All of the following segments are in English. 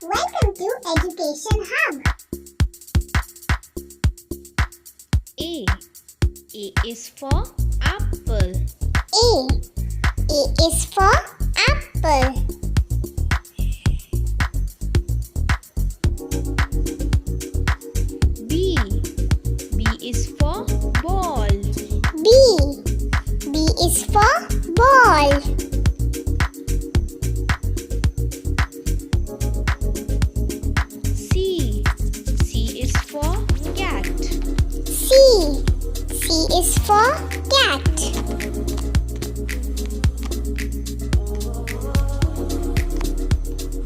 Welcome to Education Hub. A. A is for apple. A. A is for apple. B. B is for ball. B. B is for ball. C. C is for cat. C. C is for cat.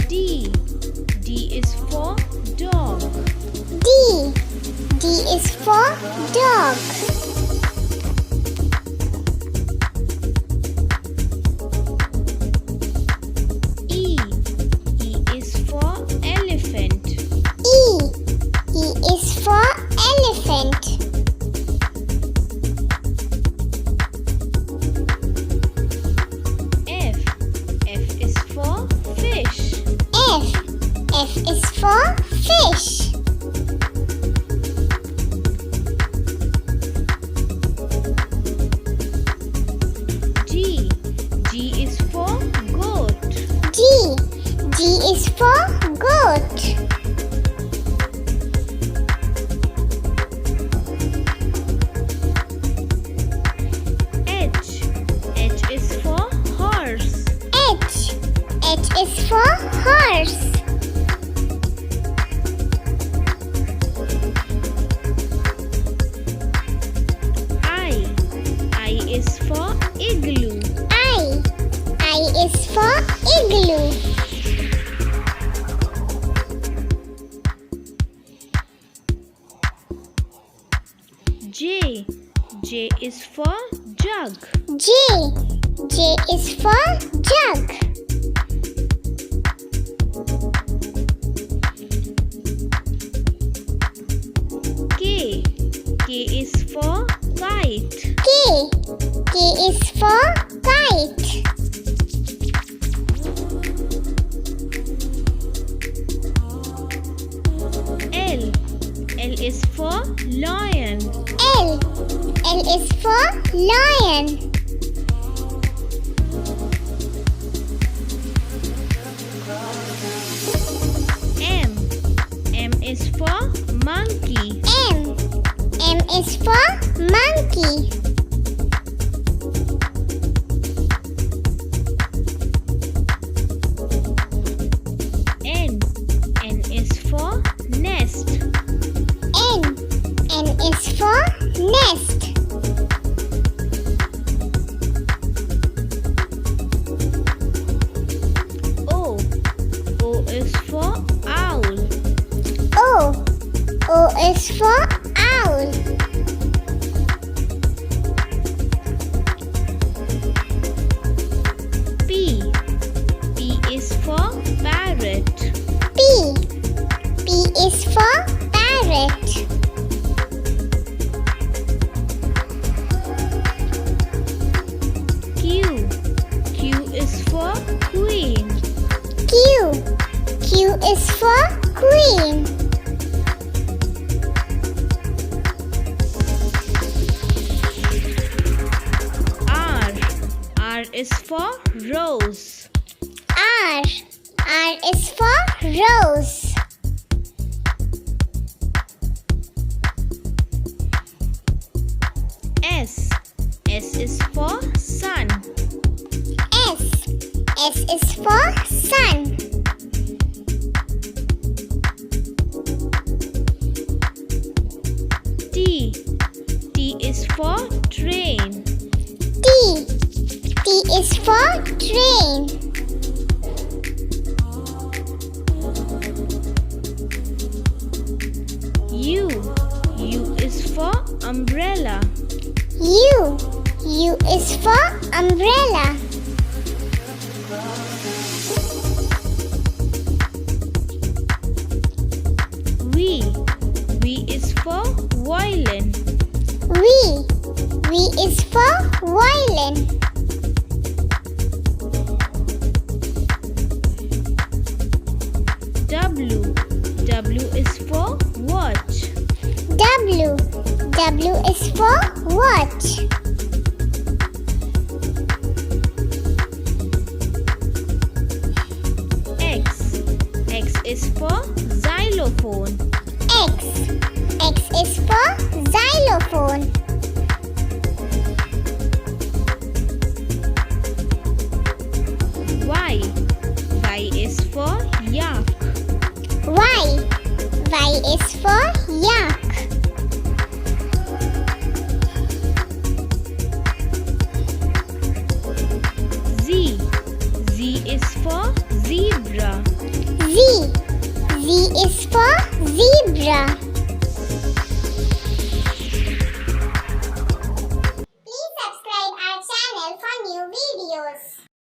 D. D is for dog. D. D is for dog. E. E is for elephant. E. E is for elephant. F. F is for fish. F. F is for fish. G. G is for goat. G. G is for goat. H. H is for horse. H. H is for horse. I. I is for igloo. I. I is for igloo. J. J is for jug. J. J is for jug. K. K is for kite. K. K is for kite. L. L is for lion. L. L is for lion. M. M is for monkey. M. M is for monkey. N. N is for nest. N. N is for nest. O. O is for owl. O. O is for owl. P. P is for parrot. P. P is for parrot. Q. Q is for queen. Q. Q is for queen. R. R is for rose. R. R is for rose. S. S is for sun. S. S is for sun. T. T is for train. T. T is for train. U. U is for umbrella. U. U is for umbrella. V. V is for violin. V. V is for violin. W. W. W is for watch. W. W is for watch. X. X is for xylophone. X. X is for xylophone. Y. Y is for yak. Y. Y is for